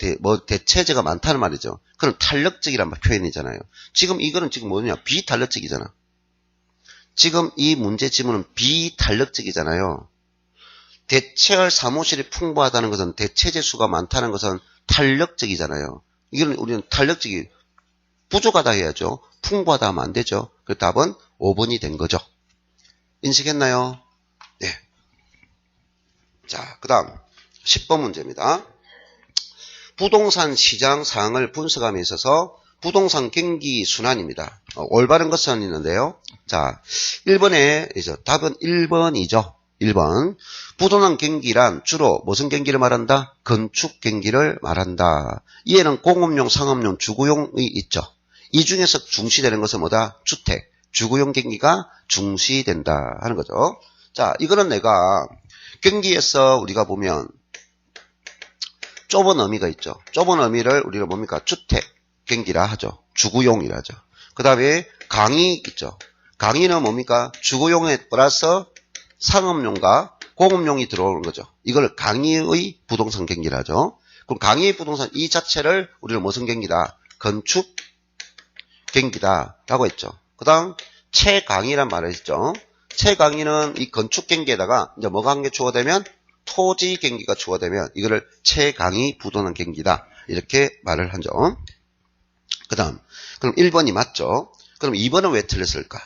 대체제가 많다는 말이죠. 그런 탄력적이란 표현이잖아요. 지금 이거는 지금 뭐냐? 비탄력적이잖아. 지금 이 문제 지문은 비탄력적이잖아요. 대체할 사무실이 풍부하다는 것은 대체제 수가 많다는 것은 탄력적이잖아요. 이거는 우리는 탄력적이 부족하다 해야죠. 풍부하다 하면 안 되죠. 그 답은 5번이 된 거죠. 인식했나요? 네. 자, 그 다음 10번 문제입니다. 부동산 시장 상황을 분석함에 있어서 부동산 경기 순환입니다. 올바른 것은 있는데요. 자, 1번에 답은 1번이죠. 1번. 부동산 경기란 주로 무슨 경기를 말한다? 건축 경기를 말한다. 이에는 공업용, 상업용, 주거용이 있죠. 이 중에서 중시되는 것은 뭐다? 주택, 주거용 경기가 중시된다 하는 거죠. 자, 이거는 내가 경기에서 우리가 보면 좁은 의미가 있죠. 좁은 의미를 우리가 뭡니까? 주택 경기라 하죠. 주거용이라 하죠. 그 다음에 강의 있죠. 강의는 뭡니까? 주거용에 플러스 상업용과 공업용이 들어오는 거죠. 이걸 강의의 부동산 경기라 하죠. 그럼 강의의 부동산 이 자체를 우리는 무슨 경기다? 건축 경기다 라고 했죠. 그 다음 최강의란 말을 했죠. 최강의는 이 건축 경기에다가 이제 뭐가 한 개 추가되면 토지 경기가 추가되면 이거를 최강의 부동산 경기다 이렇게 말을 하죠. 그 다음 그럼 1번이 맞죠. 그럼 2번은 왜 틀렸을까?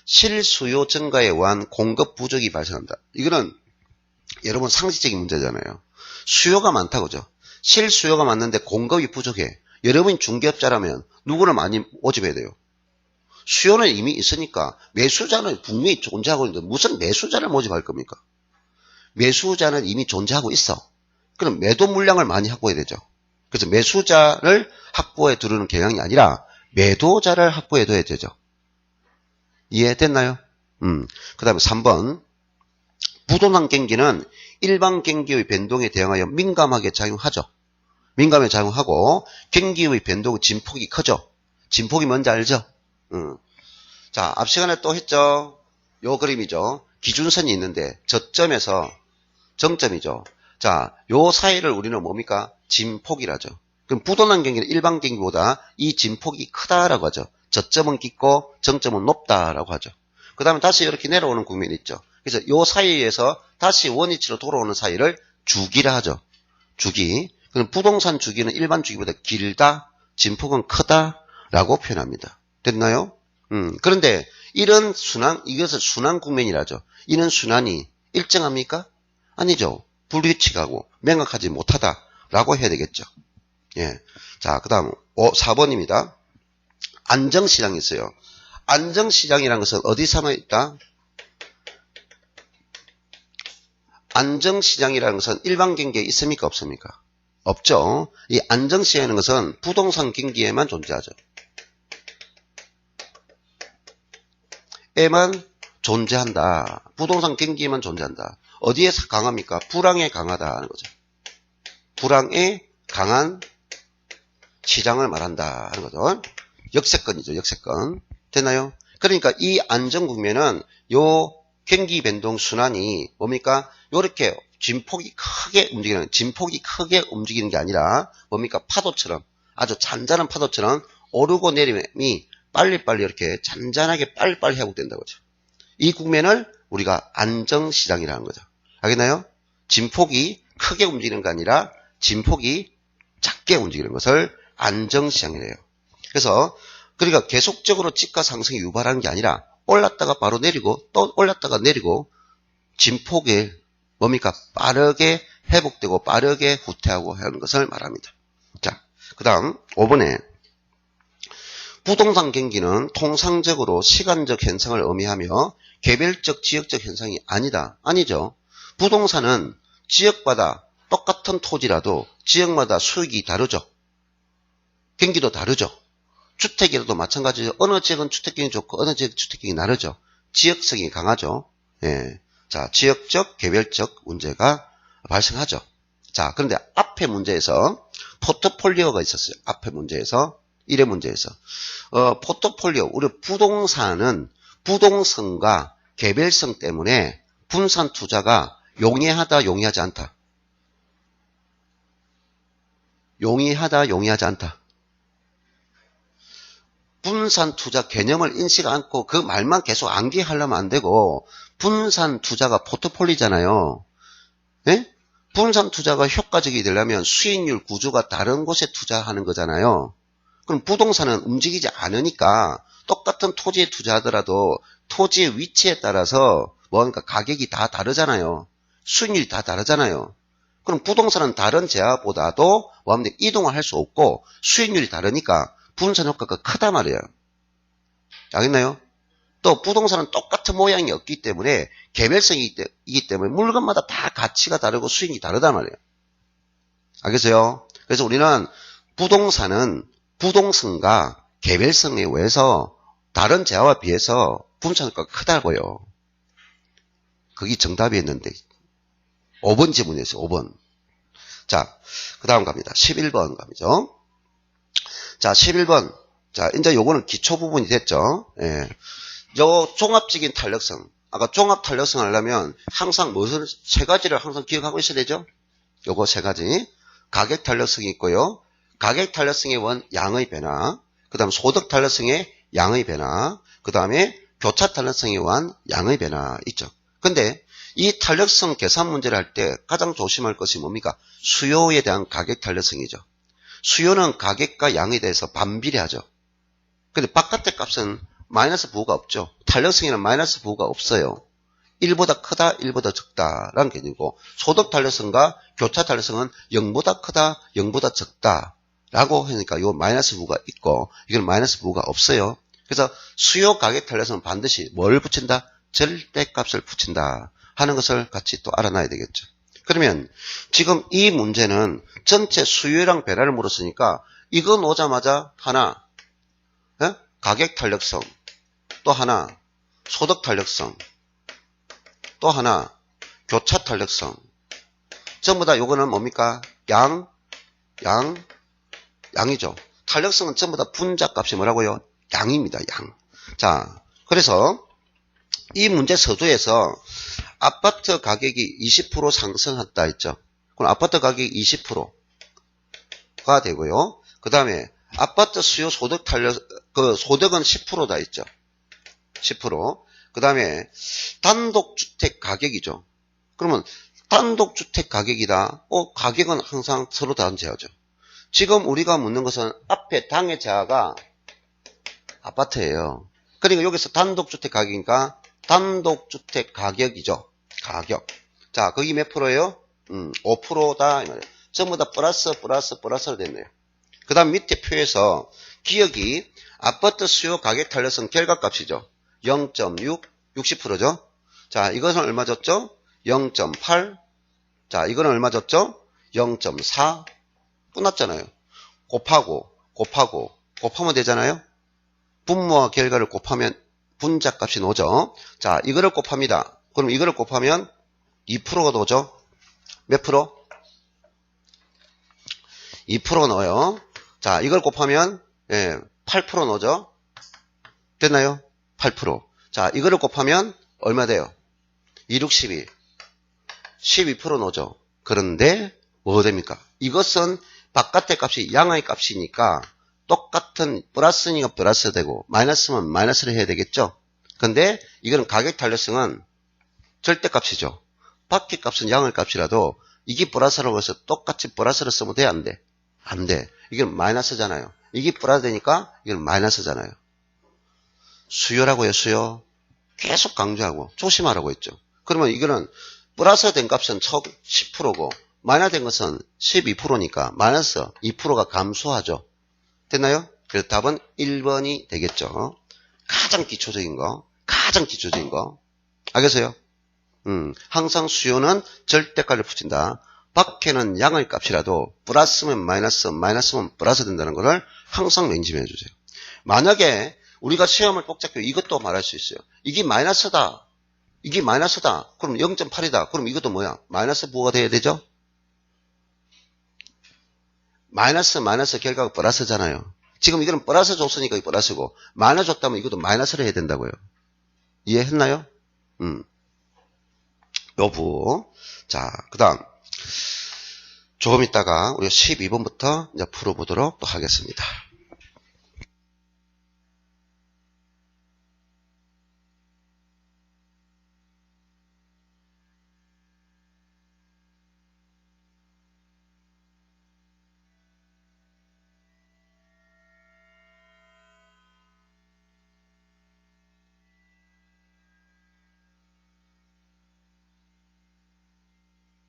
실수요 증가에 의한 공급 부족이 발생한다. 이거는 여러분 상식적인 문제잖아요. 수요가 많다고 그죠. 실수요가 많는데 공급이 부족해. 여러분이 중개업자라면 누구를 많이 모집해야 돼요? 수요는 이미 있으니까 매수자는 분명히 존재하고 있는데 무슨 매수자를 모집할 겁니까? 매수자는 이미 존재하고 있어. 그럼 매도 물량을 많이 확보해야 되죠. 그래서 매수자를 확보해 두는 경향이 아니라 매도자를 확보해 둬야 되죠. 이해됐나요? 그 다음에 3번. 부동산 경기는 일반 경기의 변동에 대응하여 민감하게 작용하죠. 민감하게 작용하고 경기의 변동의 진폭이 크죠. 진폭이 뭔지 알죠? 자, 앞 시간에 또 했죠. 요 그림이죠. 기준선이 있는데 저점에서 정점이죠. 자, 요 사이를 우리는 뭡니까? 진폭이라죠. 그럼 부동산 경기는 일반 경기보다 이 진폭이 크다라고 하죠. 저점은 깊고 정점은 높다라고 하죠. 그 다음에 다시 이렇게 내려오는 국면이 있죠. 그래서 요 사이에서 다시 원위치로 돌아오는 사이를 주기라 하죠. 주기. 그럼 부동산 주기는 일반 주기보다 길다, 진폭은 크다라고 표현합니다. 됐나요? 그런데 이런 순환, 이것을 순환 국면이라죠. 이런 순환이 일정합니까? 아니죠. 불규칙하고 명확하지 못하다라고 해야 되겠죠. 예. 자, 그 다음 4번입니다. 안정시장이 있어요. 안정시장이라는 것은 어디 삼아 있다? 안정시장이라는 것은 일반 경기에 있습니까? 없습니까? 없죠. 이 안정시장이라는 것은 부동산 경기에만 존재하죠. 에만 존재한다. 부동산 경기에만 존재한다. 어디에 강합니까? 불황에 강하다 하는 거죠. 불황에 강한 시장을 말한다 하는 거죠. 역세권이죠. 역세권. 됐나요? 그러니까 이 안정 국면은 요 경기 변동 순환이 뭡니까? 요렇게 진폭이 크게 움직이는 게 아니라 뭡니까? 파도처럼 아주 잔잔한 파도처럼 오르고 내림이 빨리빨리 이렇게 잔잔하게 빨리빨리 회복된다고 하죠. 이 국면을 우리가 안정시장이라는 거죠. 알겠나요? 진폭이 크게 움직이는 게 아니라 진폭이 작게 움직이는 것을 안정시장이래요. 그래서 그러니까 계속적으로 집가 상승이 유발하는 게 아니라 올랐다가 바로 내리고 또 올랐다가 내리고 진폭에 뭡니까? 빠르게 회복되고 빠르게 후퇴하고 하는 것을 말합니다. 자, 그 다음 5번에 부동산 경기는 통상적으로 시간적 현상을 의미하며 개별적 지역적 현상이 아니다. 아니죠. 부동산은 지역마다 똑같은 토지라도 지역마다 수익이 다르죠. 경기도 다르죠. 주택이라도 마찬가지죠. 어느 지역은 주택경이 좋고 어느 지역은 주택경이 다르죠. 지역성이 강하죠. 예. 자, 지역적, 개별적 문제가 발생하죠. 자, 그런데 앞에 문제에서 포트폴리오가 있었어요. 앞에 문제에서 1회 문제에서 포트폴리오, 우리 부동산은 부동성과 개별성 때문에 분산 투자가 용이하다, 용이하지 않다. 용이하다, 용이하지 않다. 분산 투자 개념을 인식 않고 그 말만 계속 암기하려면 안 되고 분산 투자가 포트폴리오잖아요. 네? 분산 투자가 효과적이 되려면 수익률 구조가 다른 곳에 투자하는 거잖아요. 그럼 부동산은 움직이지 않으니까 똑같은 토지에 투자하더라도 토지의 위치에 따라서 뭔가 가격이 다 다르잖아요. 수익률이 다 다르잖아요. 그럼 부동산은 다른 재화보다도 뭐하면 이동을 할 수 없고 수익률이 다르니까 분산 효과가 크다 말이에요. 알겠나요? 또 부동산은 똑같은 모양이 없기 때문에 개별성이기 때문에 물건마다 다 가치가 다르고 수익이 다르단 말이에요. 알겠어요? 그래서 우리는 부동산은 부동성과 개별성에 의해서 다른 재화와 비해서 분산가가 크다고요. 그게 정답이었는데 5번 지문이었어요. 5번. 자, 그 다음 갑니다. 11번 갑니다. 자, 11번. 자, 이제 요거는 기초 부분이 됐죠. 예. 요 종합적인 탄력성. 아까 종합 탄력성 하려면 항상 무슨 세 가지를 항상 기억하고 있어야 되죠. 요거 세 가지. 가격 탄력성이 있고요. 가격 탄력성의 원 양의 변화. 그 다음 소득 탄력성의 양의 변화. 그 다음에 교차 탄력성에 의한 양의 변화 있죠. 근데 이 탄력성 계산 문제를 할 때 가장 조심할 것이 뭡니까? 수요에 대한 가격 탄력성이죠. 수요는 가격과 양에 대해서 반비례하죠. 근데 바깥의 값은 마이너스 부호가 없죠. 탄력성에는 마이너스 부호가 없어요. 1보다 크다, 1보다 적다라는 개념이고, 소득 탄력성과 교차 탄력성은 0보다 크다, 0보다 적다라고 하니까 요 마이너스 부호가 있고, 이건 마이너스 부호가 없어요. 그래서 수요 가격 탄력성은 반드시 뭘 붙인다? 절대값을 붙인다 하는 것을 같이 또 알아놔야 되겠죠. 그러면 지금 이 문제는 전체 수요량 변화를 물었으니까 이건 오자마자 하나 가격 탄력성, 또 하나 소득 탄력성, 또 하나 교차 탄력성, 전부 다 요거는 뭡니까? 양이죠. 탄력성은 전부 다 분자값이 뭐라고요? 양입니다. 양. 자, 그래서 이 문제 서두에서 아파트 가격이 20% 상승했다 했죠. 그럼 아파트 가격이 20%가 되고요. 그 다음에 아파트 수요 소득 소득은 10%다 했죠. 10%. 그 다음에 단독주택 가격이죠. 그러면 단독주택 가격이다. 가격은 항상 서로 다른 제하죠. 지금 우리가 묻는 것은 앞에 당의 제하가 아파트예요. 그러니까 여기서 단독주택 가격이니까 단독주택 가격이죠. 가격. 자, 거기 몇 프로예요? 5%다. 전부 다 플러스로 됐네요. 그 다음 밑에 표에서 기억이 아파트 수요 가격 탄력성 결과값이죠. 0.6, 60%죠. 자, 이것은 얼마 줬죠? 0.8. 자, 이거는 얼마 줬죠? 0.4. 끝났잖아요. 곱하면 되잖아요. 분모와 결과를 곱하면 분자값이 나오죠. 자, 이거를 곱합니다. 그럼 이거를 곱하면 2%가 나오죠. 몇 프로? 2% 넣어요. 자, 이걸 곱하면 8% 나오죠. 됐나요? 8%. 자, 이거를 곱하면 얼마 돼요? 2, 6, 12. 12% 나오죠. 그런데 뭐 됩니까? 이것은 바깥의 값이 양의 값이니까 똑같은 플러스니까 플러스 되고 마이너스면 마이너스를 해야 되겠죠. 근데 이거는 가격 탄력성은 절대값이죠. 밖의 값은 양의 값이라도 이게 플러스라고 해서 똑같이 플러스를 쓰면 돼? 안 돼? 안 돼. 이건 마이너스잖아요. 이게 플러스 되니까 이건 마이너스잖아요. 수요라고요, 수요. 계속 강조하고 조심하라고 했죠. 그러면 이거는 플러스 된 값은 10%고 마이너스 된 것은 12%니까 마이너스 2%가 감소하죠. 됐나요? 그래서 답은 1번이 되겠죠. 가장 기초적인 거. 알겠어요? 항상 수요는 절대값을 붙인다. 밖에는 양의 값이라도 플러스면 마이너스, 마이너스면 플러스 된다는 것을 항상 맹심해 주세요. 만약에 우리가 시험을 꼭 잡고 이것도 말할 수 있어요. 이게 마이너스다. 그럼 0.8이다. 그럼 이것도 뭐야? 마이너스 부호가 돼야 되죠? 마이너스 결과가 플러스잖아요. 지금 이거는 플러스 줬으니까 이 플러스고 마이너스 줬다면 이것도 마이너스를 해야 된다고요. 이해했나요? 요 부호. 자, 그 다음 조금 있다가 우리가 12번부터 이제 풀어보도록 또 하겠습니다.